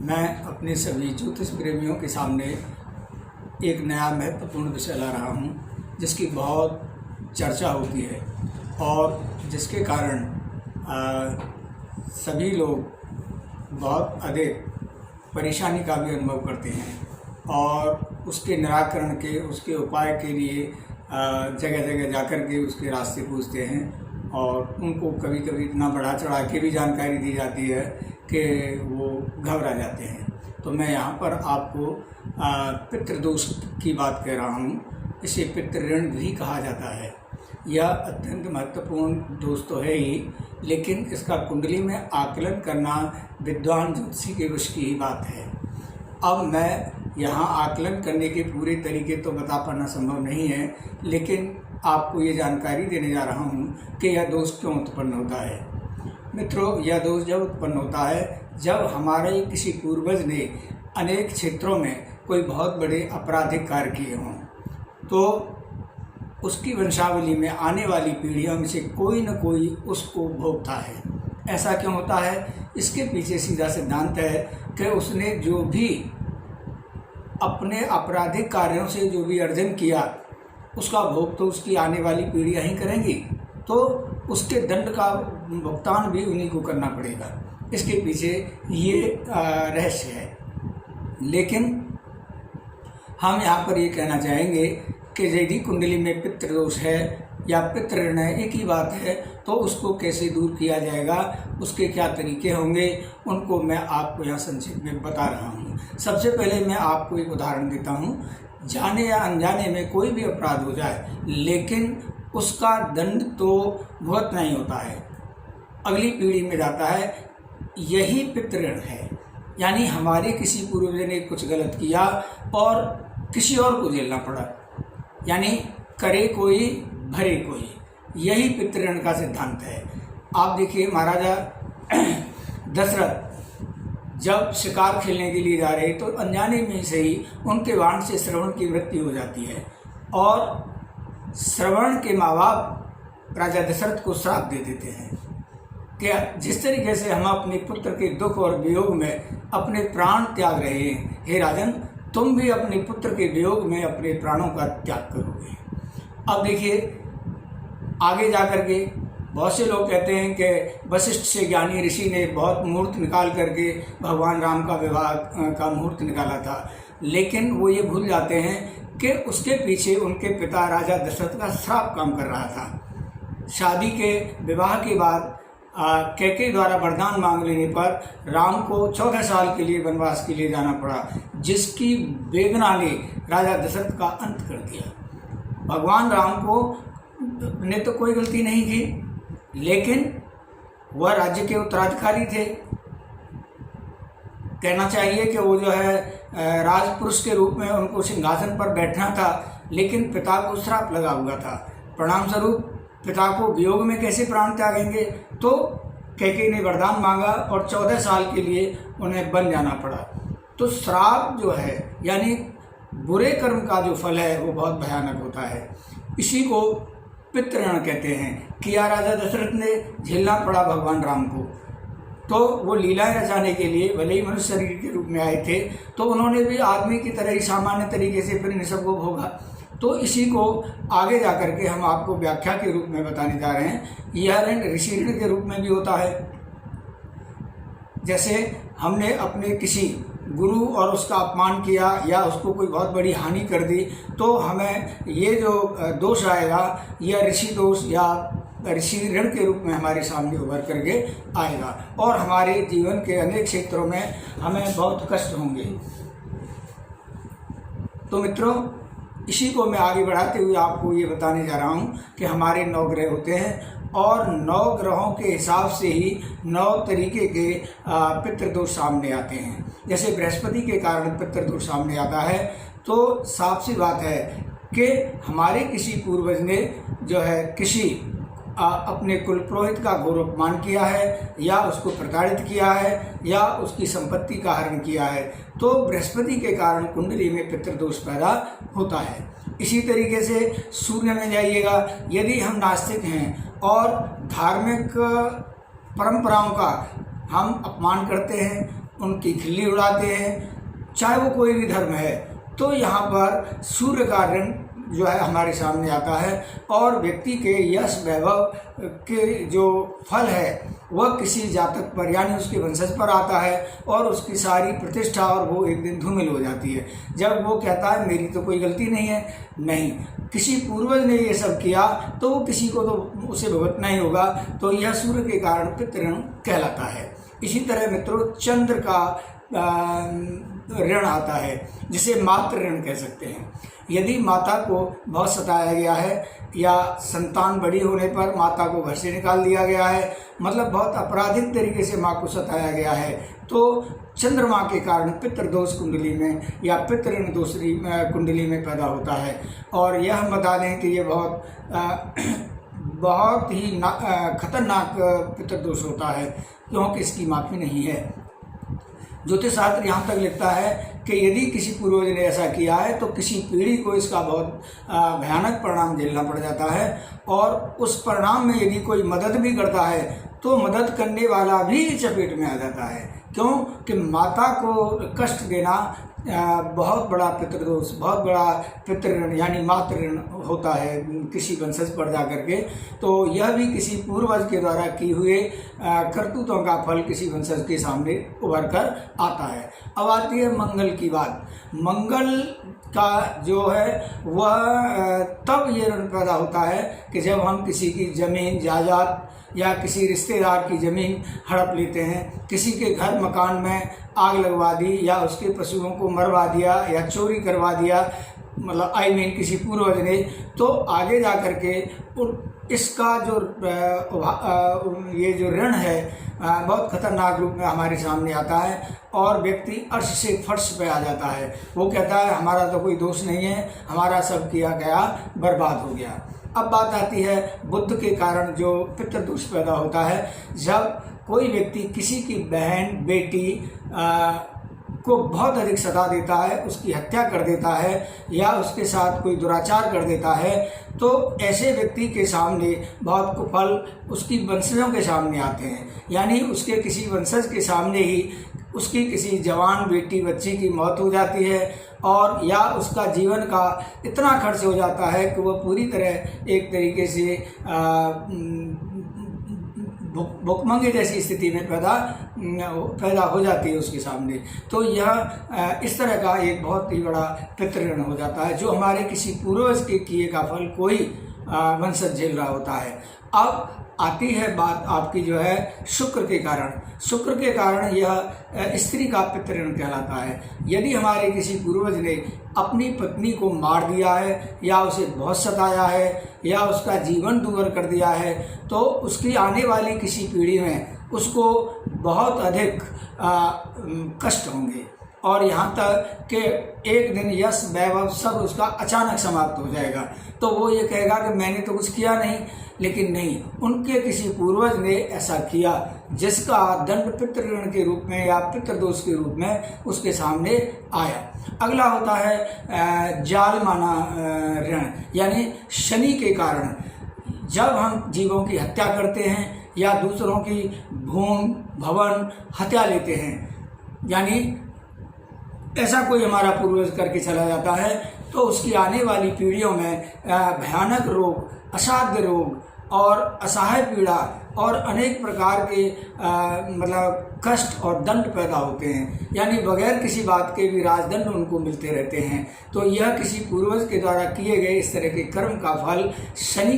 मैं अपने सभी ज्योतिष प्रेमियों के सामने एक नया महत्वपूर्ण विषय ला रहा हूँ, जिसकी बहुत चर्चा होती है और जिसके कारण सभी लोग बहुत अधिक परेशानी का भी अनुभव करते हैं और उसके निराकरण के, उसके उपाय के लिए जगह जगह जाकर के उसके रास्ते पूछते हैं और उनको कभी कभी इतना बढ़ा चढ़ा के भी जानकारी दी जाती है कि वो घबरा जाते हैं। तो मैं यहाँ पर आपको पितृदोष की बात कह रहा हूँ। इसे पितृऋण भी कहा जाता है। यह अत्यंत महत्वपूर्ण दोष तो है ही, लेकिन इसका कुंडली में आकलन करना विद्वान ज्योतिषी के वश की ही बात है। अब मैं यहाँ आकलन करने के पूरे तरीके तो बता पाना संभव नहीं है, लेकिन आपको ये जानकारी देने जा रहा हूँ कि यह दोष क्यों उत्पन्न होता है। मित्रों, यह दोष जब उत्पन्न होता है जब हमारे किसी पूर्वज ने अनेक क्षेत्रों में कोई बहुत बड़े आपराधिक कार्य किए हों, तो उसकी वंशावली में आने वाली पीढ़ियों में से कोई न कोई उसको भोगता है। ऐसा क्यों होता है? इसके पीछे सीधा सिद्धांत है कि उसने जो भी अपने आपराधिक कार्यों से जो भी अर्जन किया, उसका भोग तो उसकी आने वाली पीढ़ियां ही करेंगी, तो उसके दंड का भुगतान भी उन्हीं को करना पड़ेगा। इसके पीछे ये रहस्य है। लेकिन हम यहाँ पर ये कहना चाहेंगे कि यदि कुंडली में पितृदोष है या पितृऋण है, एक ही बात है, तो उसको कैसे दूर किया जाएगा, उसके क्या तरीके होंगे, उनको मैं आपको यहाँ संक्षिप्त में बता रहा हूँ। सबसे पहले मैं आपको एक उदाहरण देता हूँ। जाने या अनजाने में कोई भी अपराध हो जाए, लेकिन उसका दंड तो भुगतना नहीं होता है, अगली पीढ़ी में जाता है। यही पितृऋण है, यानी हमारे किसी पूर्वज ने कुछ गलत किया और किसी और को झेलना पड़ा, यानी करे कोई भरे कोई। यही पितृऋण का सिद्धांत है। आप देखिए, महाराजा दशरथ जब शिकार खेलने के लिए जा रहे तो अनजाने में से ही उनके बाण से श्रवण की मृत्यु हो जाती है और श्रवण के माँ बाप राजा दशरथ को श्राप दे देते हैं कि जिस तरीके से हम अपने पुत्र के दुख और वियोग में अपने प्राण त्याग रहे हैं, हे राजन, तुम भी अपने पुत्र के वियोग में अपने प्राणों का त्याग करोगे। अब देखिए, आगे जाकर के बहुत से लोग कहते हैं कि वशिष्ठ से ज्ञानी ऋषि ने बहुत मुहूर्त निकाल करके भगवान राम का विवाह का मुहूर्त निकाला था, लेकिन वो ये भूल जाते हैं कि उसके पीछे उनके पिता राजा दशरथ का श्राप काम कर रहा था। शादी के विवाह के बाद कैकेयी द्वारा वरदान मांग लेने पर राम को 14 साल के लिए वनवास के लिए जाना पड़ा, जिसकी वेदना ने राजा दशरथ का अंत कर दिया। भगवान राम को ने तो कोई गलती नहीं की, लेकिन वह राज्य के उत्तराधिकारी थे। कहना चाहिए कि वो जो है राजपुरुष के रूप में उनको सिंहासन पर बैठना था, लेकिन पिता को श्राप लगा हुआ था। परिणाम स्वरूप पिता को वियोग में कैसे प्राण त्यागेंगे? तो कैकेयी ने वरदान मांगा और 14 साल के लिए उन्हें वन जाना पड़ा। तो श्राप जो है, यानी बुरे कर्म का जो फल है, वो बहुत भयानक होता है। इसी को पितृऋण कहते हैं। किया राजा दशरथ ने, झेलना पड़ा भगवान राम को। तो वो लीलाएं रचाने के लिए भले ही मनुष्य शरीर के रूप में आए थे, तो उन्होंने भी आदमी की तरह ही सामान्य तरीके से फिर इन सबको भोगा। तो इसी को आगे जाकर के हम आपको व्याख्या के रूप में बताने जा रहे हैं। यह ऋण ऋषि ऋण के रूप में भी होता है। जैसे हमने अपने किसी गुरु और उसका अपमान किया या उसको कोई बहुत बड़ी हानि कर दी, तो हमें ये जो दोष आएगा, यह ऋषि दोष या ऋषि ऋण के रूप में हमारे सामने उभर करके आएगा और हमारे जीवन के अनेक क्षेत्रों में हमें बहुत कष्ट होंगे। तो मित्रों, इसी को मैं आगे बढ़ाते हुए आपको ये बताने जा रहा हूँ कि हमारे 9 ग्रह होते हैं और 9 ग्रहों के हिसाब से ही 9 तरीके के पितृदोष सामने आते हैं। जैसे बृहस्पति के कारण पितृदोष सामने आता है, तो साफ सी बात है कि हमारे किसी पूर्वज ने जो है किसी अपने कुल पुरोहित का घोर अपमान किया है या उसको प्रताड़ित किया है या उसकी संपत्ति का हरण किया है, तो बृहस्पति के कारण कुंडली में पितृदोष पैदा होता है। इसी तरीके से सूर्य में जाइएगा, यदि हम नास्तिक हैं और धार्मिक परंपराओं का हम अपमान करते हैं, उनकी खिल्ली उड़ाते हैं, चाहे वो कोई भी धर्म है। तो यहाँ पर सूर्य का ऋण जो है हमारे सामने आता है और व्यक्ति के यश वैभव के जो फल है वह किसी जातक पर यानी उसके वंशज पर आता है और उसकी सारी प्रतिष्ठा और वो एक दिन धूमिल हो जाती है। जब वो कहता है मेरी तो कोई गलती नहीं है, नहीं, किसी पूर्वज ने ये सब किया तो वो किसी को तो उसे भुगतना ही होगा। तो यह सूर्य के कारण पितृऋण कहलाता है। इसी तरह मित्रों चंद्र का ऋण आता है जिसे मातृ ऋण कह सकते हैं। यदि माता को बहुत सताया गया है या संतान बड़ी होने पर माता को घर से निकाल दिया गया है, मतलब बहुत आपराधिक तरीके से माँ को सताया गया है, तो चंद्रमा के कारण पितृदोष कुंडली में या पितृऋण दूसरी कुंडली में पैदा होता है। और यह हम बता दें कि ये बहुत ही खतरनाक पितृदोष होता है क्योंकि इसकी माफ़ी नहीं है। ज्योतिष शास्त्र यहाँ तक लिखता है कि यदि किसी पूर्वज ने ऐसा किया है तो किसी पीढ़ी को इसका बहुत भयानक परिणाम झेलना पड़ जाता है। और उस परिणाम में यदि कोई मदद भी करता है तो मदद करने वाला भी चपेट में आ जाता है। क्यों कि माता को कष्ट देना बहुत बड़ा पितृदोष, बहुत बड़ा पितृऋण यानी मातृ ऋण होता है किसी वंशज पर जा करके। तो यह भी किसी पूर्वज के द्वारा की हुए करतूतों का फल किसी वंशज के सामने उभर कर आता है। अब आती है मंगल की बात। मंगल का जो है वह तब ये ऋण पैदा होता है कि जब हम किसी की ज़मीन जायदाद या किसी रिश्तेदार की ज़मीन हड़प लेते हैं, किसी के घर मकान में आग लगवा दी या उसके पशुओं को मरवा दिया या चोरी करवा दिया, मतलब किसी पूर्वज ने, तो आगे जा कर के इसका जो ये जो ऋण है बहुत खतरनाक रूप में हमारे सामने आता है और व्यक्ति अर्श से फर्श पे आ जाता है। वो कहता है हमारा तो कोई दोष नहीं है, हमारा सब किया गया बर्बाद हो गया। अब बात आती है बुद्ध के कारण जो पितृदोष पैदा होता है। जब कोई व्यक्ति किसी की बहन बेटी को बहुत अधिक सता देता है, उसकी हत्या कर देता है या उसके साथ कोई दुराचार कर देता है, तो ऐसे व्यक्ति के सामने बहुत कुफल उसकी वंशजों के सामने आते हैं। यानी उसके किसी वंशज के सामने ही उसकी किसी जवान बेटी बच्ची की मौत हो जाती है और या उसका जीवन का इतना खर्च हो जाता है कि वह पूरी तरह एक तरीके से भुखमंगे जैसी स्थिति में पैदा हो जाती है उसके सामने। तो यह इस तरह का एक बहुत ही बड़ा पितृऋण हो जाता है जो हमारे किसी पूर्वज के किए का फल कोई वंशज झेल रहा होता है। अब आती है बात आपकी जो है शुक्र के कारण। शुक्र के कारण यह स्त्री का पितृऋण कहलाता है। यदि हमारे किसी पूर्वज ने अपनी पत्नी को मार दिया है या उसे बहुत सताया है या उसका जीवन दूभर कर दिया है, तो उसकी आने वाली किसी पीढ़ी में उसको बहुत अधिक कष्ट होंगे और यहाँ तक कि एक दिन यश वैभव सब उसका अचानक समाप्त हो जाएगा। तो वो ये कहेगा कि मैंने तो कुछ किया नहीं, लेकिन नहीं, उनके किसी पूर्वज ने ऐसा किया जिसका दंड पितृऋण के रूप में या पितृदोष के रूप में उसके सामने आया। अगला होता है जालमाना ऋण यानी शनि के कारण। जब हम जीवों की हत्या करते हैं या दूसरों की भूमि भवन हत्या लेते हैं, यानी ऐसा कोई हमारा पूर्वज करके चला जाता है, तो उसकी आने वाली पीढ़ियों में भयानक रोग, असाध्य रोग और असहाय पीड़ा और अनेक प्रकार के मतलब कष्ट और दंड पैदा होते हैं। यानी बगैर किसी बात के भी राजदंड उनको मिलते रहते हैं। तो यह किसी पूर्वज के द्वारा किए गए इस तरह के कर्म का फल शनि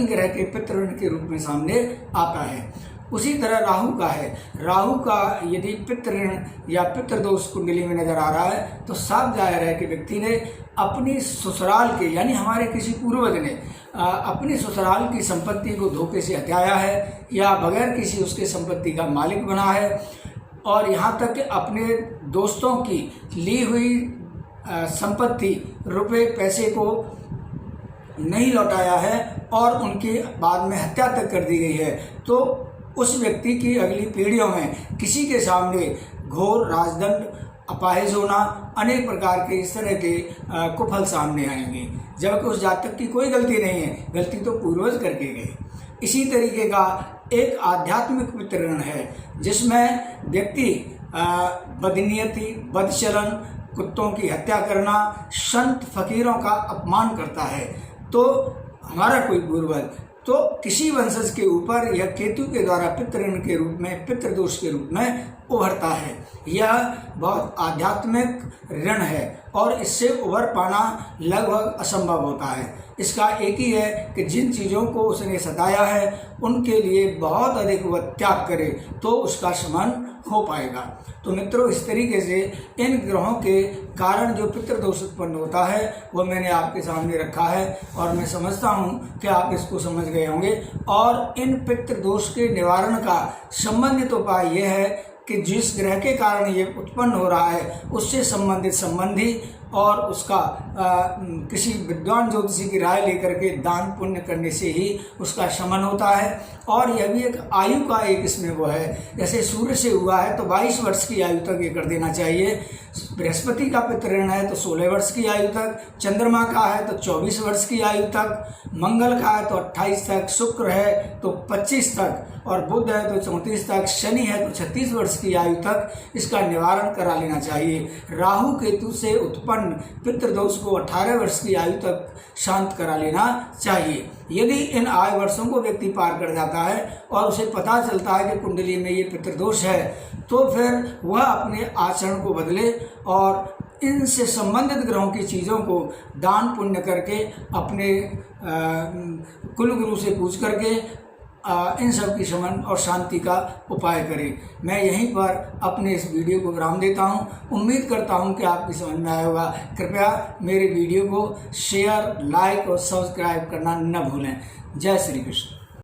ग्रह के पितृऋण के रूप में सामने आता है। उसी तरह राहु का है। राहु का यदि पितृऋण या पितृदोष कुंडली में नजर आ रहा है तो साफ जाहिर है कि व्यक्ति ने अपनी ससुराल के यानी हमारे किसी पूर्वज ने अपनी ससुराल की संपत्ति को धोखे से हत्याया है या बगैर किसी उसके संपत्ति का मालिक बना है और यहाँ तक कि अपने दोस्तों की ली हुई संपत्ति रुपए पैसे को नहीं लौटाया है और उनकी बाद में हत्या तक कर दी गई है। तो उस व्यक्ति की अगली पीढ़ियों में किसी के सामने घोर राजदंड, अपाहिज होना, अनेक प्रकार के इस तरह के कुफल सामने आएंगे, जबकि उस जातक की कोई गलती नहीं है, गलती तो पूर्वज करके गए। इसी तरीके का एक आध्यात्मिक पितृ ऋण है, जिसमें व्यक्ति बदनीयती, बदचलन, कुत्तों की हत्या करना, संत फकीरों का अपमान करता है, तो हमारा कोई पूर्वज तो किसी वंशज के ऊपर यह केतु के द्वारा पितृऋण के रूप में, पितृदोष के रूप में उभरता है। यह बहुत आध्यात्मिक ऋण है और इससे उभर पाना लगभग असंभव होता है। इसका एक ही है कि जिन चीज़ों को उसने सताया है उनके लिए बहुत अधिक वह त्याग करे तो उसका शमन हो पाएगा। तो मित्रों, इस तरीके से इन ग्रहों के कारण जो पितृदोष उत्पन्न होता है वो मैंने आपके सामने रखा है और मैं समझता हूँ कि आप इसको समझ गए होंगे। और इन पितृदोष के निवारण का संबंधित उपाय यह है कि जिस ग्रह के कारण ये उत्पन्न हो रहा है उससे संबंधित संबंधी और उसका किसी विद्वान ज्योतिषी की राय लेकर के दान पुण्य करने से ही उसका शमन होता है। और यह भी एक आयु का एक इसमें वो है, जैसे सूर्य से हुआ है तो 22 वर्ष की आयु तक ये कर देना चाहिए, बृहस्पति का पितृऋण है तो 16 वर्ष की आयु तक, चंद्रमा का है तो 24 वर्ष की आयु तक, मंगल का है तो 28 तक, शुक्र है तो 25 तक, और बुध है तो 34 तक, शनि है तो 36 वर्ष की आयु तक इसका निवारण करा लेना चाहिए। राहु केतु से उत्पन्न पितृदोष को 18 वर्ष की आयु तक शांत करा लेना चाहिए। यदि इन आयु वर्षों को व्यक्ति पार कर जाता है और उसे पता चलता है कि कुंडली में ये पितृदोष है, तो फिर वह अपने आचरण को बदले और इनसे संबंधित ग्रहों की चीज़ों को दान पुण्य करके अपने कुल गुरु से पूछ करके इन सब की शमन और शांति का उपाय करें। मैं यहीं पर अपने इस वीडियो को विराम देता हूं। उम्मीद करता हूं कि आपकी समझ में आया होगा। कृपया मेरे वीडियो को शेयर, लाइक और सब्सक्राइब करना न भूलें। जय श्री कृष्ण।